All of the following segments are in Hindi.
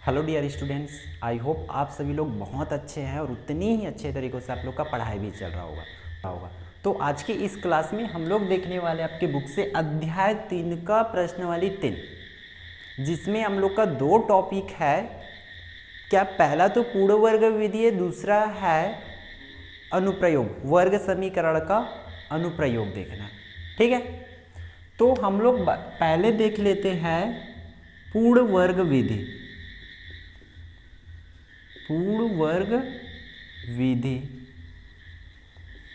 Hello dear students, I hope आप सभी लोग बहुत अच्छे हैं और उतनी ही अच्छे तरीक़ों से आप लोग का पढ़ाई भी चल रहा होगा। तो आज के इस क्लास में हम लोग देखने वाले आपके बुक से अध्याय 3 का प्रश्नावली 3, जिसमें हम लोग का दो टॉपिक है। क्या पहला तो पूर्ण वर्ग विधि है, दूसरा है अनुप्रयोग, वर्ग समीकरण का अनुप्रयोग देखना है। ठीक है, तो हम लोग पहले देख लेते हैं पूर्ण वर्ग विधि। पूर्ण वर्ग विधि,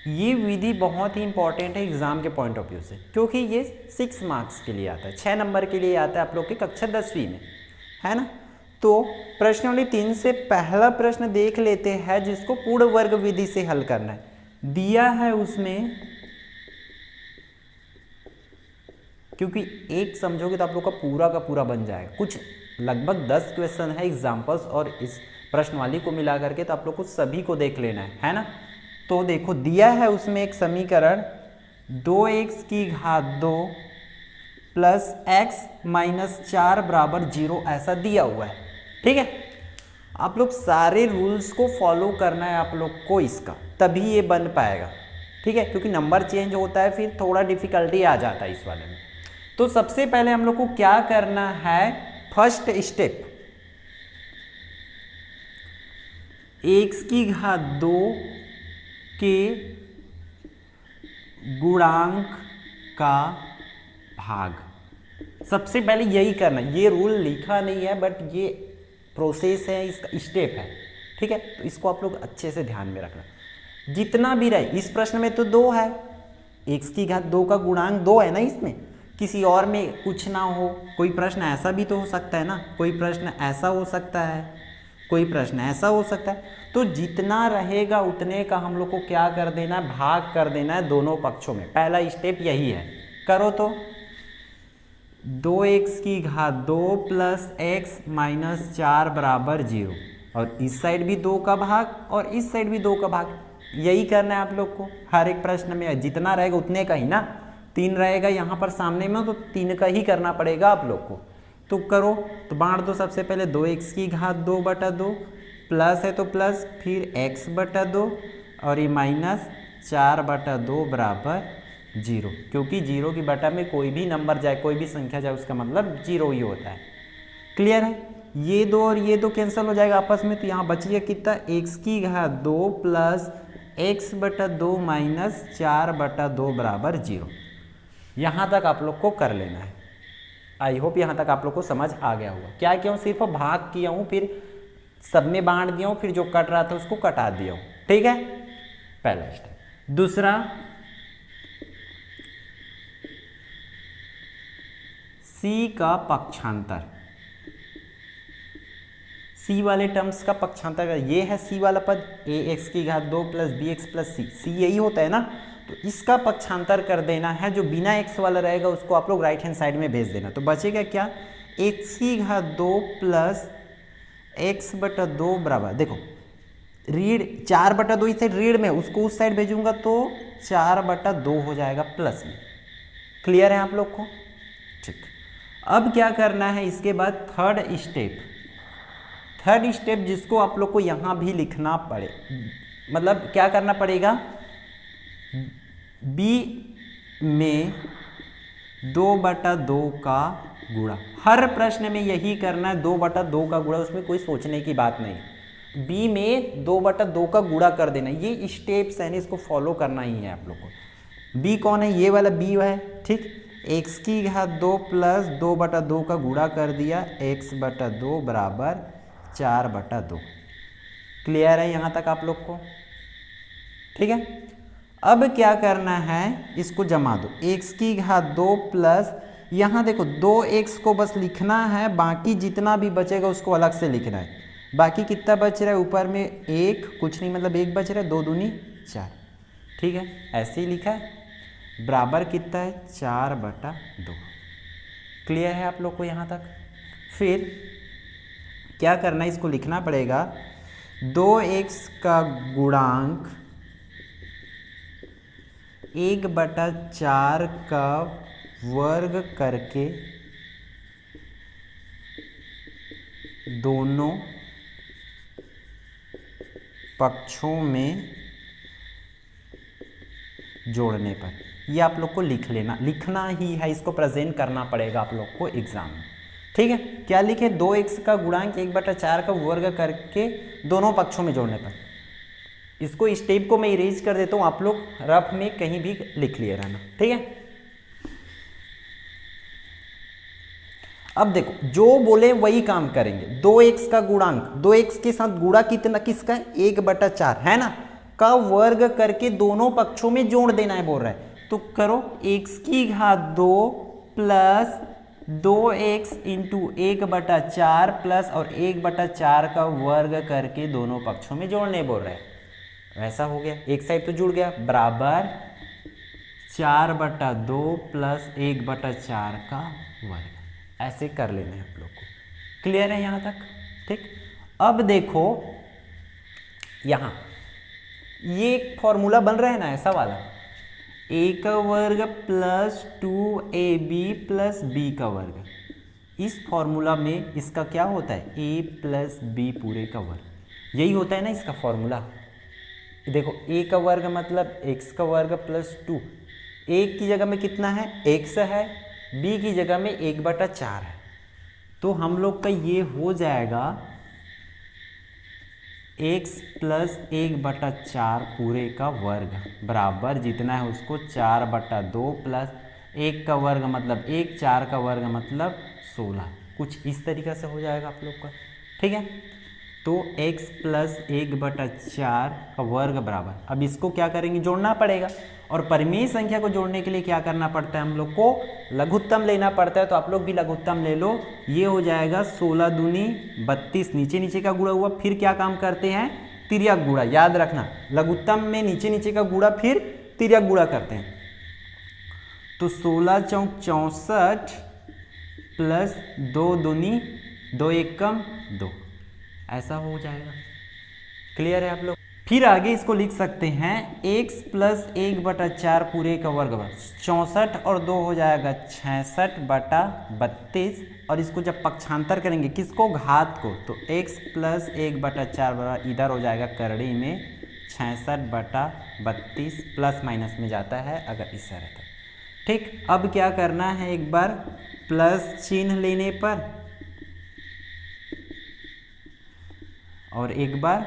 ये विधि बहुत ही इंपॉर्टेंट है एग्जाम के पॉइंट ऑफ व्यू से, क्योंकि ये 6 मार्क्स के लिए आता है, 6 नंबर के लिए आता है आप लोग की कक्षा 10वीं में, है ना। तो प्रश्नावली 3 से पहला प्रश्न देख लेते हैं, जिसको पूर्ण वर्ग विधि से हल करना है। दिया है उसमें, क्योंकि एक समझोगे तो आप लोग का पूरा बन जाएगा। कुछ लगभग 10 क्वेश्चन है एग्जाम्पल्स, और इस प्रश्नवाली को मिला करके तो आप लोग को सभी को देख लेना है ना। तो देखो दिया है उसमें एक समीकरण 2x की घात 2 प्लस x माइनस 4 बराबर 0, ऐसा दिया हुआ है। ठीक है, आप लोग सारे रूल्स को फॉलो करना है आप लोग को इसका, तभी ये बन पाएगा। ठीक है, क्योंकि नंबर चेंज होता है फिर थोड़ा डिफिकल्टी आ जाता है इस वाले में। तो सबसे पहले हम लोग को क्या करना है, फर्स्ट स्टेप, x की घात 2 के गुणांक का भाग। सबसे पहले यही करना है, ये रूल लिखा नहीं है बट ये प्रोसेस है, इसका स्टेप है। ठीक है, तो इसको आप लोग अच्छे से ध्यान में रखना। जितना भी रहे, इस प्रश्न में तो 2 है, x की घात 2 का गुणांक 2 है ना, इसमें किसी और में कुछ ना हो। कोई प्रश्न ऐसा भी तो हो सकता है ना, कोई प्रश्न ऐसा हो सकता है, कोई प्रश्न ऐसा हो सकता है। तो जितना रहेगा उतने का हम लोग को क्या कर देना है, भाग कर देना है दोनों पक्षों में। पहला स्टेप यही है, करो तो 2x की घात 2 प्लस x माइनस 4 बराबर 0, और इस साइड भी 2 का भाग और इस साइड भी 2 का भाग। यही करना है आप लोग को हर एक प्रश्न में, जितना रहेगा उतने का ही ना। 3 रहेगा यहाँ पर सामने में, तो 3 का ही करना पड़ेगा आप लोग को। तो करो, तो बांट दो। सबसे पहले 2x की घात 2 बटा 2, प्लस है तो प्लस, फिर x बटा 2, और ये माइनस 4 बटा 2 बराबर 0, क्योंकि 0 की बटा में कोई भी नंबर जाए, कोई भी संख्या जाए, उसका मतलब 0 ही होता है। क्लियर है, ये 2 और ये 2 कैंसिल हो जाएगा आपस में, तो यहाँ बचिए कितना, x की घात 2 प्लस x बटा 2 माइनस 4 बटा 2 बराबर 0। यहाँ तक आप लोग को कर लेना है। आई होप यहाँ तक आप लोग को समझ आ गया होगा। क्या किया हूँ, सिर्फ भाग किया हूँ, फिर सब में बांट दिया हूँ, फिर जो कट रहा था उसको कटा दिया हूँ। ठीक है, पहला स्टेप। दूसरा, c का पक्षांतर, c वाले टर्म्स का पक्षांतर, ये है c वाला पद, ax की घात 2 प्लस bx प्लस c यही होता है ना। तो इसका पक्षांतर कर देना है, जो बिना x वाला रहेगा उसको आप लोग राइट हैंड साइड में भेज देना। तो बचेगा क्या, x की घात 2 प्लस x बटा 2 बराबर, देखो रीड 4 बटा 2 इस साइड रीड में, उसको उस साइड भेजूंगा तो 4 बटा 2 हो जाएगा प्लस में। क्लियर है आप लोग को? ठीक, अब क्या करना है इसके बाद, थर्ड स्टेप जिसको आप लोग को यहाँ भी लिखना पड़े, मतलब क्या करना पड़ेगा, b में 2 बटा 2 का गुणा। हर प्रश्न में यही करना है, 2 बटा 2 का गुणा, उसमें कोई सोचने की बात नहीं। b में 2 बटा 2 का गुणा कर देना, ये स्टेप्स है, इसको फॉलो करना ही है आप लोग को। b कौन है, ये वाला b है। ठीक, x की घात 2 प्लस 2 बटा 2 का गुणा कर दिया, x बटा 2 बराबर 4 बटा 2। क्लियर है यहाँ तक आप लोग को? ठीक है, अब क्या करना है, इसको जमा दो, x की घात 2 प्लस, यहाँ देखो 2x को बस लिखना है, बाकी जितना भी बचेगा उसको अलग से लिखना है। बाकी कितना बच रहा है, ऊपर में 1 कुछ नहीं, मतलब 1 बच रहा है, 2 दूनी 4। ठीक है, ऐसे ही लिखा है, बराबर कितना है, 4 बटा 2। क्लियर है आप लोग को यहाँ तक? फिर क्या करना है, इसको लिखना पड़ेगा, 2x का गुणांक 1 बटा 4 का वर्ग करके दोनों पक्षों में जोड़ने पर, ये आप लोग को लिखना ही है, इसको प्रेजेंट करना पड़ेगा आप लोग को एग्जाम में। ठीक है, क्या लिखे, 2x का गुणांक 1/4 का वर्ग करके दोनों पक्षों में जोड़ने पर। इसको स्टेप को मैं इरेज कर देता हूँ, आप लोग रफ में कहीं भी लिख लिए रहना। ठीक है, अब देखो जो बोले वही काम करेंगे। 2x का गुणांक, 2x के साथ गुणा कितना किसका है, 1/4 है ना, का वर्ग करके दोनों पक्षों में जोड़ देना है बोल रहा है। तो करो x⁻2 plus 2x into 1/4 plus और 1/4 का वर्ग करके दोनों पक्षों में जोड़ने बोल रहे हैं। वैसा हो गया, एक साइड तो जुड़ गया, बराबर 4/2 प्लस 1/4 का वर्ग। ऐसे कर लेने हैं आप लोग को। क्लियर है यहाँ तक? ठीक, अब देखो यहाँ ये एक फॉर्मूला बन रहा है ना ऐसा वाला, a का वर्ग प्लस 2ab प्लस b का वर्ग। इस फॉर्मूला में इसका क्या होता है, a प्लस b पूरे का वर्ग, यही होता है ना इसका फॉर्मूला। देखो a का वर्ग मतलब x का वर्ग प्लस 2, a की जगह में कितना है, x है, b की जगह में 1/4 है। तो हम लोग का ये हो जाएगा x प्लस 1/4 पूरे का वर्ग बराबर जितना है उसको 4/2 प्लस 1 का वर्ग मतलब 1, 4 का वर्ग मतलब 16। कुछ इस तरीक़ा से हो जाएगा आप लोग का। ठीक है, तो x प्लस 1/4 का वर्ग बराबर, अब इसको क्या करेंगे, जोड़ना पड़ेगा। और परिमेय संख्या को जोड़ने के लिए क्या करना पड़ता है, हम लोग को लघुत्तम लेना पड़ता है। तो आप लोग भी लघुत्तम ले लो, ये हो जाएगा 16 दूनी 32, नीचे नीचे का गुणा हुआ। फिर क्या काम करते हैं, तिर्यक गुणा, याद रखना लघुत्तम में नीचे नीचे का गुणा फिर तिर्यक गुणा करते हैं। तो 16 चौक 64 प्लस 2 दूनी 2 एकम 2, ऐसा हो जाएगा। क्लियर है आप लोग? फिर आगे इसको लिख सकते हैं x प्लस 1/4 पूरे का वर्ग, 64 और 2 हो जाएगा 66/32। और इसको जब पक्षांतर करेंगे किसको, घात को, तो x प्लस 1/4 बराबर इधर हो जाएगा करड़ी में 66/32, प्लस माइनस में जाता है अगर इस तरह था। ठीक, अब क्या करना है, एक बार प्लस चिन्ह लेने पर और एक बार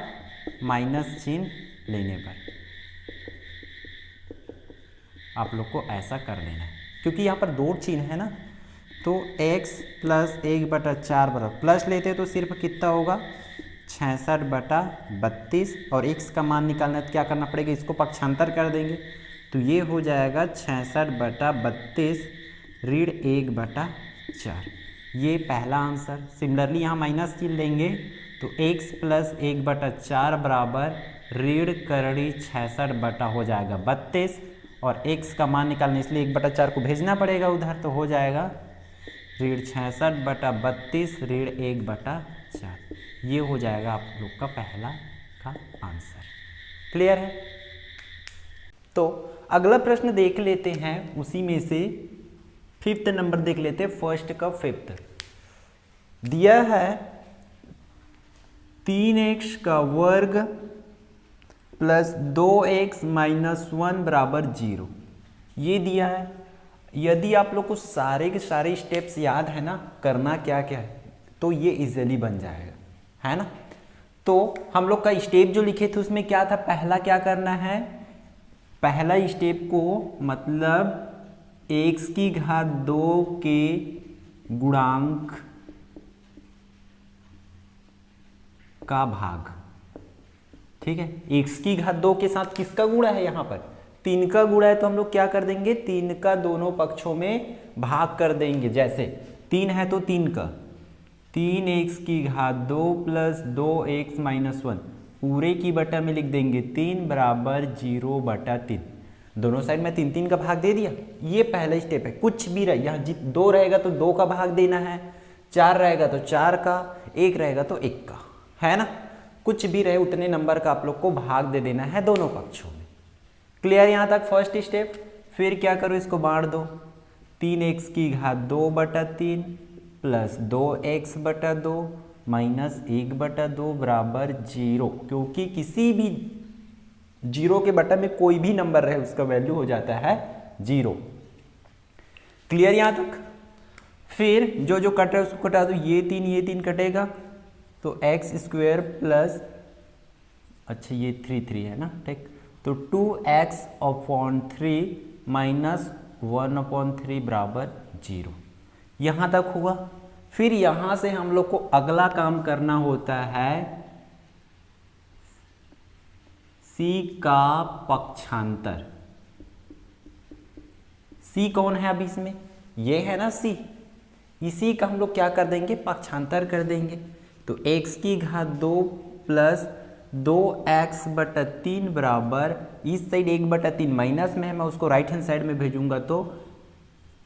माइनस चिन्ह लेने पर आप लोग को ऐसा कर लेना है, क्योंकि यहाँ पर दो चिन्ह है ना। तो x प्लस 1/4 बराबर, प्लस लेते तो सिर्फ कितना होगा 66/32, और x का मान निकालना है तो क्या करना पड़ेगा, इसको पक्षांतर कर देंगे। तो ये हो जाएगा 66/32 ऋण 1/4, ये पहला आंसर। सिमिलरली यहाँ माइनस चिन्ह लेंगे तो x प्लस 1/4 बराबर ऋण करड़ी 66 हो जाएगा 32, और x का मान निकालने इसलिए 1/4 को भेजना पड़ेगा उधर, तो हो जाएगा ऋण 66/32 ऋण 1/4। ये हो जाएगा आप लोग का पहला का आंसर। क्लियर है? तो अगला प्रश्न देख लेते हैं, उसी में से 5th नंबर देख लेते हैं, फर्स्ट का 5th दिया है 3x का वर्ग प्लस 2x माइनस 1 बराबर 0, ये दिया है। यदि आप लोग को सारे के सारे स्टेप्स याद है ना, करना क्या क्या है, तो ये इजीली बन जाएगा, है ना। तो हम लोग का स्टेप जो लिखे थे उसमें क्या था, पहला क्या करना है, पहला स्टेप को मतलब x⁻2 के गुणांक का भाग, ठीक है। x⁻2 के साथ किसका गुणा है, यहाँ पर 3 का गुणा है, तो हम लोग क्या कर देंगे, 3 का दोनों पक्षों में भाग कर देंगे। जैसे 3 है तो 3 का 3x⁻2 प्लस 2x माइनस 1 पूरे की बटा में लिख देंगे 3 बराबर 0/3। दोनों साइड में 3 3 का भाग दे दिया। ये पहला स्टेप है। कुछ भी रहे, यहाँ 2 रहेगा तो 2 का भाग देना है, 4 रहेगा तो 4 का, 1 रहेगा तो 1 का, है ना। कुछ भी रहे उतने नंबर का आप लोग को भाग दे देना है दोनों पक्षों में। क्लियर यहाँ तक फर्स्ट स्टेप। फिर क्या करो, इसको बांट दो, 3x⁻2/3 प्लस 2x/2 माइनस 1/2 बराबर 0, क्योंकि किसी भी 0 के बटा में कोई भी नंबर रहे उसका वैल्यू हो जाता है 0। क्लियर यहां तक? फिर जो जो कट रहा है उसको कटा दो, ये 3 कटेगा तो x² प्लस, अच्छा ये 3 है ना, ठीक, तो 2x/3 माइनस 1/3 बराबर 0, यहां तक हुआ। फिर यहां से हम लोग को अगला काम करना होता है c का पक्षांतर। c कौन है अब इसमें? ये है ना c, इसी का हम लोग क्या कर देंगे? पक्षांतर कर देंगे। तो x⁻2 प्लस 2x/3 बराबर, इस साइड 1/3 माइनस में है, मैं उसको राइट हैंड साइड में भेजूंगा तो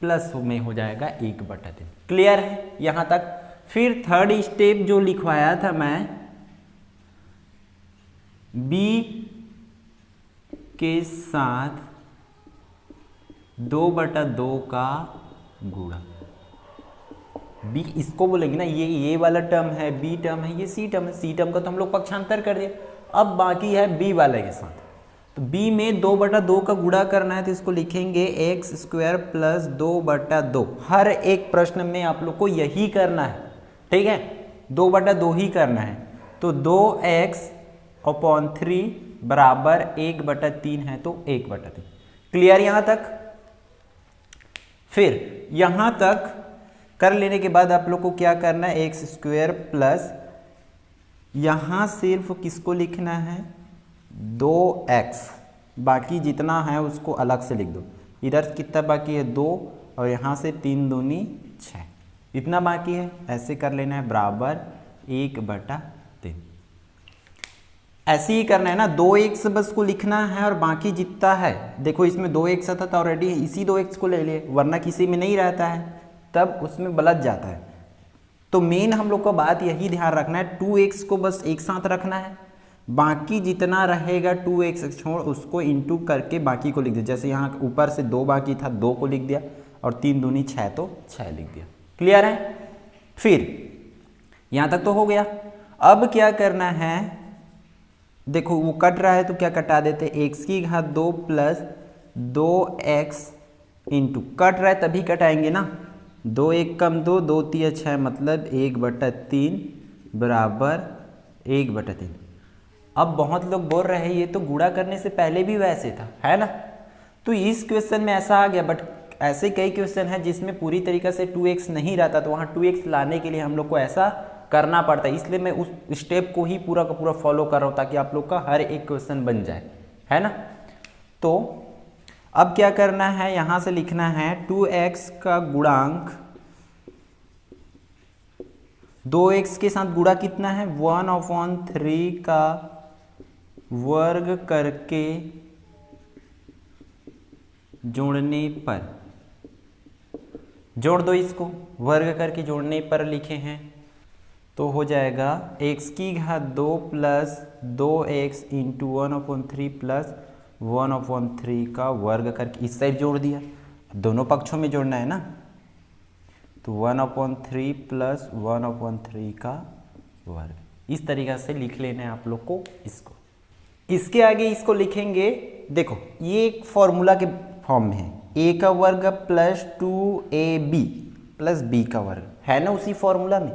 प्लस में हो जाएगा 1/3। क्लियर है यहां तक? फिर थर्ड स्टेप जो लिखवाया था मैं, b के साथ 2/2 का गुणा, b इसको बोलेंगे ना, ये वाला टर्म है, b टर्म है, ये c टर्म है, c टर्म का तो हम लोग पक्षांतर कर दिए। अब बाकी है b वाले के साथ, तो b में 2/2 का गुणा करना है, तो इसको लिखेंगे x² प्लस 2/2। हर एक प्रश्न में आप लोग को यही करना है, ठीक है, 2/2 ही करना है। तो 2x/3 बराबर 1/3 है, तो 1/3। क्लियर यहां तक? फिर यहां तक कर लेने के बाद आप लोग को क्या करना है? x² प्लस, यहां सिर्फ किसको लिखना है? 2x, बाकी जितना है उसको अलग से लिख दो। इधर कितना बाकी है? 2, और यहां से 3 दूनी 6, इतना बाकी है, ऐसे कर लेना है, बराबर 1/3। ऐसे ही करना है ना, 2x बस को लिखना है और बाकी जितना है, देखो इसमें 2x था तो ऑलरेडी इसी 2x को ले लिए, वरना किसी में नहीं रहता है तब उसमें बलट जाता है। तो मेन हम लोग को बात यही ध्यान रखना है, 2x को बस एक साथ रखना है, बाकी जितना रहेगा 2x छोड़ उसको इंटू करके बाकी को लिख दिया। जैसे यहाँ ऊपर से 2 बाकी था, 2 को लिख दिया, और 3 दूनी 6 तो 6 लिख दिया। क्लियर है? फिर यहाँ तक तो हो गया। अब क्या करना है, देखो वो कट रहा है तो क्या कटा देते, x⁻2 plus 2x into, cut रहा है तभी कटाएंगे ना, 2 1 कम 2, 2 3 6, मतलब 1/3 बराबर 1/3। अब बहुत लोग बोल रहे हैं ये तो गुणा करने से पहले भी वैसे था, है ना, तो इस क्वेश्चन में ऐसा आ गया। बट ऐसे कई क्वेश्चन हैं जिसमें पूरी तरीके से 2x नहीं रहता, तो वहाँ 2x लाने के लिए हम लोग को ऐसा करना पड़ता है। इसलिए मैं उस स्टेप को ही पूरा का पूरा फॉलो कर रहा हूँ ताकि आप लोग का हर एक क्वेश्चन बन जाए, है ना। तो अब क्या करना है, यहाँ से लिखना है 2x का गुणांक 2x के साथ गुणा कितना है, 1/3 का वर्ग करके जोड़ने पर, जोड़ दो इसको, वर्ग करके जोड़ने पर लिखे हैं तो हो जाएगा x⁻2 plus 2x into 1/3 plus 1/3 का वर्ग करके इस साइड जोड़ दिया। अब दोनों पक्षों में जोड़ना है ना, तो 1/3 प्लस 1/3 का वर्ग, इस तरीक़ा से लिख लेना है आप लोग को इसको। इसके आगे इसको लिखेंगे, देखो ये एक फॉर्मूला के फॉर्म में है, a का वर्ग प्लस 2ab प्लस b का वर्ग, है ना उसी फॉर्मूला में।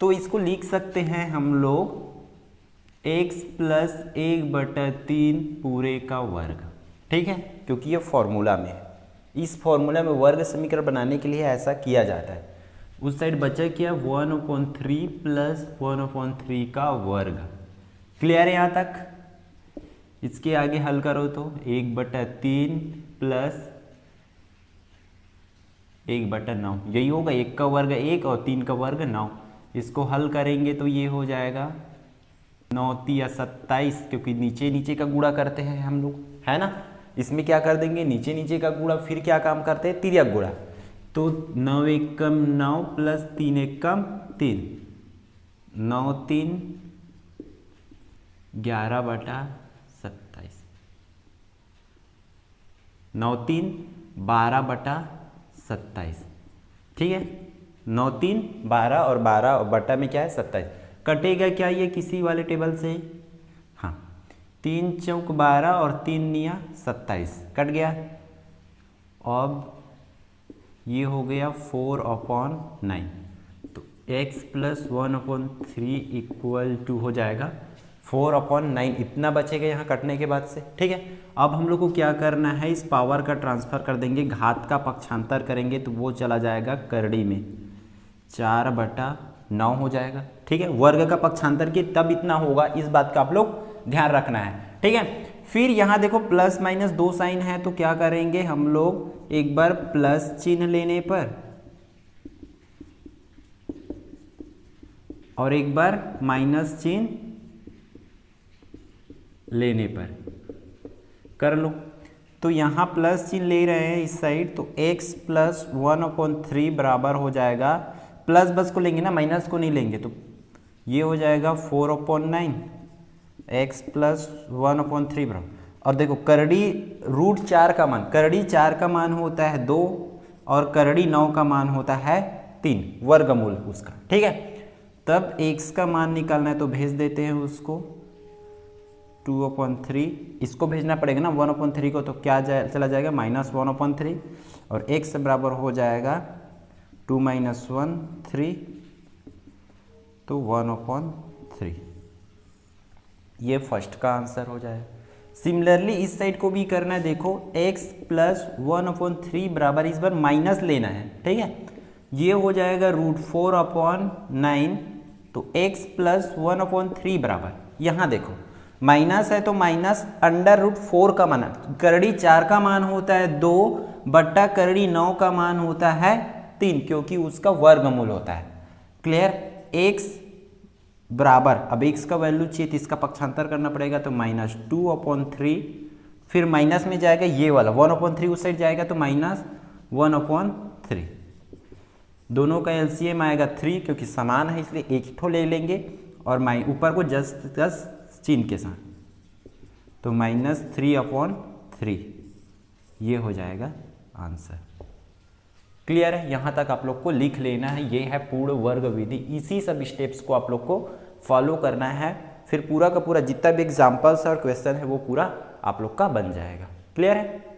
तो इसको लिख सकते हैं हम लोग x प्लस 1/3 पूरे का वर्ग, ठीक है, क्योंकि ये फॉर्मूला में है। इस फॉर्मूला में वर्ग समीकरण बनाने के लिए ऐसा किया जाता है। उस साइड बचा क्या, 1/3 प्लस 1/3 का वर्ग। क्लियर है यहाँ तक? इसके आगे हल करो तो 1/3 प्लस 1/9, यही होगा, 1 का वर्ग 1 और 3 का वर्ग 9। इसको हल करेंगे तो ये हो जाएगा 9 या 27, क्योंकि नीचे नीचे का गुणा करते हैं हम लोग, है ना। इसमें क्या कर देंगे, नीचे नीचे का गुणा, फिर क्या काम करते हैं, तिर्यक गुणा। तो 9 1 कम 9 प्लस 3 1 कम 3, 9 3 11/27, 9 3 12/27, ठीक है, 9 3 12 और 12 बटा में क्या है 27। कटेगा क्या ये किसी वाले टेबल से? हाँ, 3 चौक 12 और 3 निया 27 कट गया। अब ये हो गया 4/9, तो x प्लस 1/3 इक्वल टू हो जाएगा 4/9, इतना बचेगा यहाँ कटने के बाद से। ठीक है, अब हम लोग को क्या करना है, इस पावर का ट्रांसफर कर देंगे, घात का पक्षांतर करेंगे तो वो चला जाएगा करड़ी में, 4/9 हो जाएगा। ठीक है, वर्ग का पक्षांतर की तब इतना होगा, इस बात का आप लोग ध्यान रखना है। ठीक है, फिर यहाँ देखो प्लस माइनस 2 साइन है, तो क्या करेंगे हम लोग, एक बार प्लस चिन्ह लेने पर और एक बार माइनस चिन्ह लेने पर कर लो। तो यहाँ प्लस चिन्ह ले रहे हैं इस साइड, तो x प्लस 1/3 बराबर हो जाएगा, प्लस बस को लेंगे ना, माइनस को नहीं लेंगे, तो ये हो जाएगा 4/9 x प्लस 1/3 बराबर। और देखो करड़ी √4 का मान, करड़ी 4 का मान होता है 2 और करड़ी 9 का मान होता है 3, वर्गमूल उसका। ठीक है, तब x का मान निकालना है तो भेज देते हैं उसको 2/3, इसको भेजना पड़ेगा ना 1/3 को, तो क्या चला जाएगा -1/3 और x बराबर हो जाएगा 2 - 1 3, तो 1/3। ये फर्स्ट का आंसर हो जाएगा। सिमिलरली इस साइड को भी करना है, देखो x प्लस 1/3 बराबर, इस बार माइनस लेना है। ठीक है, ये हो जाएगा √4/9, तो x प्लस 1/3 बराबर, यहाँ देखो माइनस है तो माइनस √4 का मान, करड़ी 4 का मान होता है 2 बट्टा करड़ी 9 का मान होता है 3, क्योंकि उसका वर्गमूल होता है। क्लियर, x बराबर, अब x का वैल्यू चाहिए तो इसका पक्षांतर करना पड़ेगा, तो -2/3, फिर माइनस में जाएगा ये वाला 1/3 उस साइड जाएगा तो -1/3, दोनों का एलसीएम आएगा 3, क्योंकि समान है इसलिए एक ठो ले लेंगे और ऊपर को जस्ट चिन्ह के साथ, तो -3/3, ये हो जाएगा आंसर। क्लियर है, यहाँ तक आप लोग को लिख लेना है, ये है पूर्ण वर्ग विधि। इसी सब स्टेप्स को आप लोग को फॉलो करना है, फिर पूरा का पूरा जितना भी एग्जाम्पल्स और क्वेश्चन है वो पूरा आप लोग का बन जाएगा। क्लियर है।